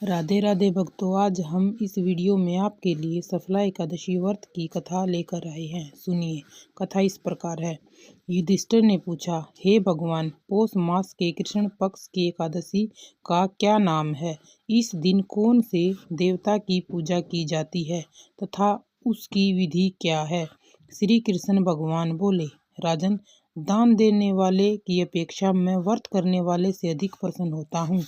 राधे राधे भक्तों, आज हम इस वीडियो में आपके लिए सफला एकादशी व्रत की कथा लेकर आए हैं। सुनिए, कथा इस प्रकार है। युधिष्ठिर ने पूछा, हे भगवान, पौष मास के कृष्ण पक्ष की एकादशी का क्या नाम है? इस दिन कौन से देवता की पूजा की जाती है तथा उसकी विधि क्या है? श्री कृष्ण भगवान बोले, राजन, दान देने वाले की अपेक्षा मैं व्रत करने वाले से अधिक प्रसन्न होता हूँ।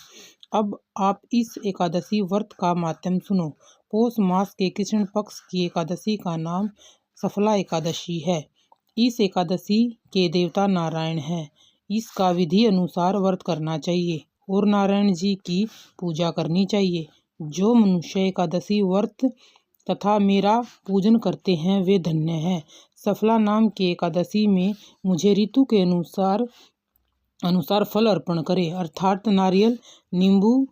अब आप इस एकादशी व्रत का माध्यम सुनो। पौष मास के कृष्ण पक्ष की एकादशी का नाम सफला एकादशी है। इस एकादशी के देवता नारायण हैं। इसका विधि अनुसार व्रत करना चाहिए और नारायण जी की पूजा करनी चाहिए। जो मनुष्य एकादशी व्रत तथा मेरा पूजन करते हैं वे धन्य हैं। सफला नाम की एकादशी में मुझे ऋतु के अनुसार फल अर्पण करें, अर्थात नारियल, नींबू,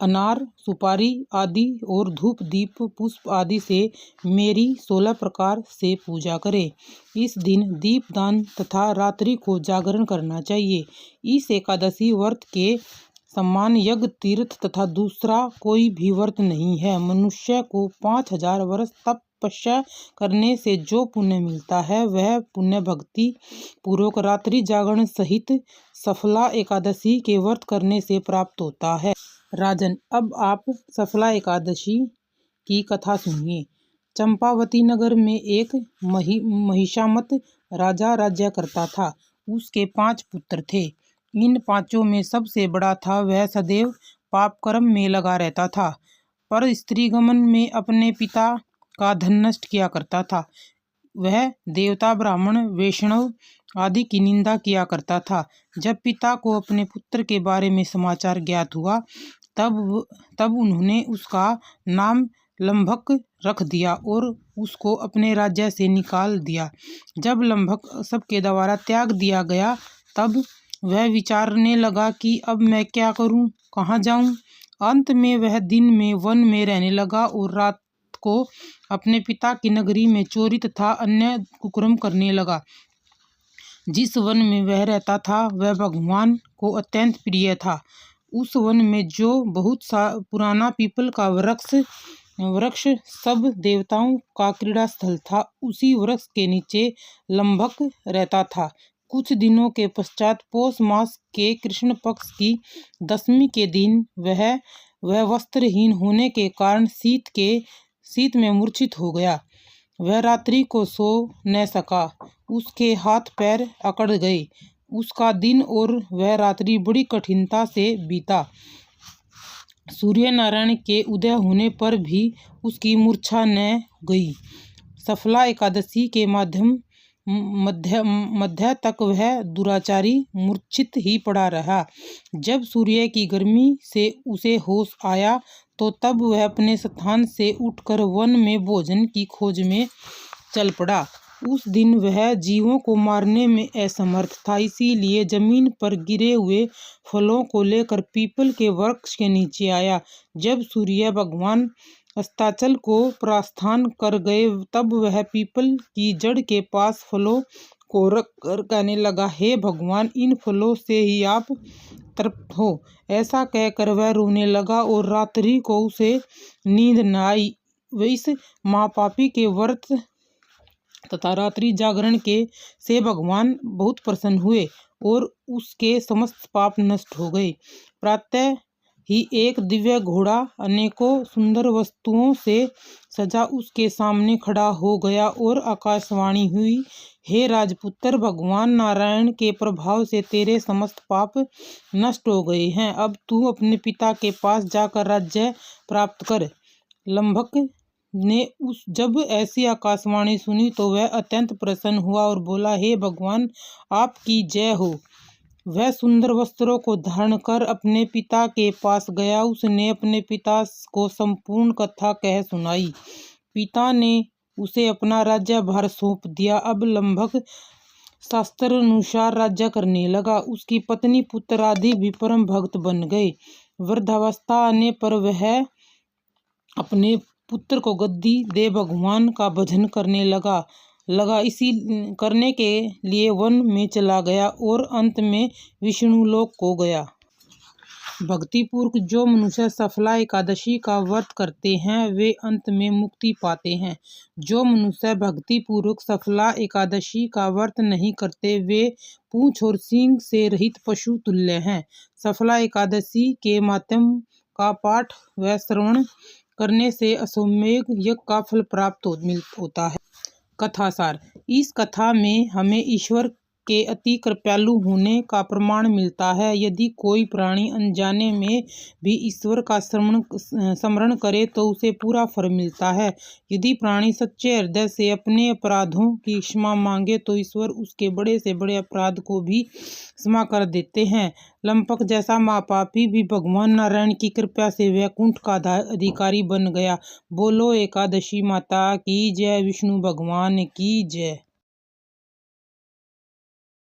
अनार, सुपारी आदि और धूप दीप पुष्प आदि से मेरी 16 प्रकार से पूजा करें। इस दिन दीपदान तथा रात्रि को जागरण करना चाहिए। इस एकादशी व्रत के समान यज्ञ, तीर्थ तथा दूसरा कोई भी व्रत नहीं है। मनुष्य को 5000 वर्ष तपस्या करने से जो पुण्य मिलता है वह पुण्य भक्ति पूर्वक रात्रि जागरण सहित सफला एकादशी के व्रत करने से प्राप्त होता है। राजन, अब आप सफला एकादशी की कथा सुनिए। चंपावती नगर में एक महिषामत राजा राज्य करता था। उसके 5 पुत्र थे। इन 5 में सबसे बड़ा था वह सदैव पाप कर्म में लगा रहता था, पर स्त्रीगमन में अपने पिता का धन नष्ट किया करता था। वह देवता, ब्राह्मण, वैष्णव आदि की निंदा किया करता था। जब पिता को अपने पुत्र के बारे में समाचार ज्ञात हुआ तब उन्होंने उसका नाम लंभक रख दिया और उसको अपने राज्य से निकाल दिया। जब लंभक सबके द्वारा त्याग दिया गया तब वह विचारने लगा कि अब मैं क्या करूं, कहाँ जाऊं। अंत में वह दिन में वन में रहने लगा और रात को अपने पिता की नगरी में चोरी तथा अन्य कुकर्म करने लगा। जिस वन में वह रहता था वह भगवान को अत्यंत प्रिय था। उस वन में जो बहुत पुराना पीपल का वृक्ष सब देवताओं का क्रीड़ा स्थल था, उसी वृक्ष के नीचे लंभक रहता था। कुछ दिनों के पश्चात पौष मास के कृष्ण पक्ष की दशमी के दिन वह वस्त्रहीन होने के कारण शीत में मूर्छित हो गया। वह रात्रि को सो न सका। उसके हाथ पैर अकड़ गए। उसका दिन और वह रात्रि बड़ी कठिनता से बीता। सूर्य नारायण के उदय होने पर भी उसकी मूर्छा न गई। सफला एकादशी के मध्य तक वह दुराचारी मूर्छित ही पड़ा रहा। जब सूर्य की गर्मी से उसे होश आया तो तब वह अपने स्थान से उठकर वन में भोजन की खोज में चल पड़ा। उस दिन वह जीवों को मारने में असमर्थ था, इसीलिए जमीन पर गिरे हुए फलों को लेकर पीपल के वृक्ष के नीचे आया। जब सूर्य भगवान अस्ताचल को प्रस्थान कर गए तब वह पीपल की जड़ के पास फलों को रख कर कहने लगा, हे भगवान, इन फलों से ही आप तृप्त हो। ऐसा कहकर वह रोने लगा और रात्रि को उसे नींद न आई। इस महापापी के व्रत तथा रात्रि जागरण से भगवान बहुत प्रसन्न हुए और उसके समस्त पाप नष्ट हो गए। प्रातः ही एक दिव्य घोड़ा अनेकों सुंदर वस्तुओं से सजा उसके सामने खड़ा हो गया और आकाशवाणी हुई, हे राजपुत्र, भगवान नारायण के प्रभाव से तेरे समस्त पाप नष्ट हो गए हैं। अब तू अपने पिता के पास जाकर राज्य प्राप्त कर। लंभक ने जब ऐसी आकाशवाणी सुनी तो वह अत्यंत प्रसन्न हुआ और बोला, हे भगवान, आपकी जय हो। वह सुंदर वस्त्रों को धारण कर अपने पिता के पास गया। उसने अपने पिता को संपूर्ण कथा कह सुनाई। पिता ने उसे अपना राज्य भार सौंप दिया। अब लंभक शास्त्र अनुसार राज्य करने लगा। उसकी पत्नी, पुत्र आदि भी परम भक्त बन गए। वृद्धावस्था आने पर वह अपने पुत्र को गद्दी दे भगवान का भजन करने लगा। इसी करने के लिए वन में चला गया और अंत में विष्णु लोक को गया। भक्तिपूर्वक जो मनुष्य सफला एकादशी का व्रत करते हैं वे अंत में मुक्ति पाते हैं। जो मनुष्य भक्तिपूर्वक सफला एकादशी का व्रत नहीं करते वे पूंछ और सींग से रहित पशु तुल्य हैं। सफला एकादशी के माध्यम का पाठ व श्रवण करने से अश्वमेध यज्ञ का फल प्राप्त होता है। कथासार। इस कथा में हमें ईश्वर के अति कृपालु होने का प्रमाण मिलता है। यदि कोई प्राणी अनजाने में भी ईश्वर का स्मरण करे तो उसे पूरा फल मिलता है। यदि प्राणी सच्चे हृदय से अपने अपराधों की क्षमा मांगे तो ईश्वर उसके बड़े से बड़े अपराध को भी क्षमा कर देते हैं। लंपक जैसा महापापी भी भगवान नारायण की कृपा से वैकुंठ का अधिकारी बन गया। बोलो एकादशी माता की जय, विष्णु भगवान की जय।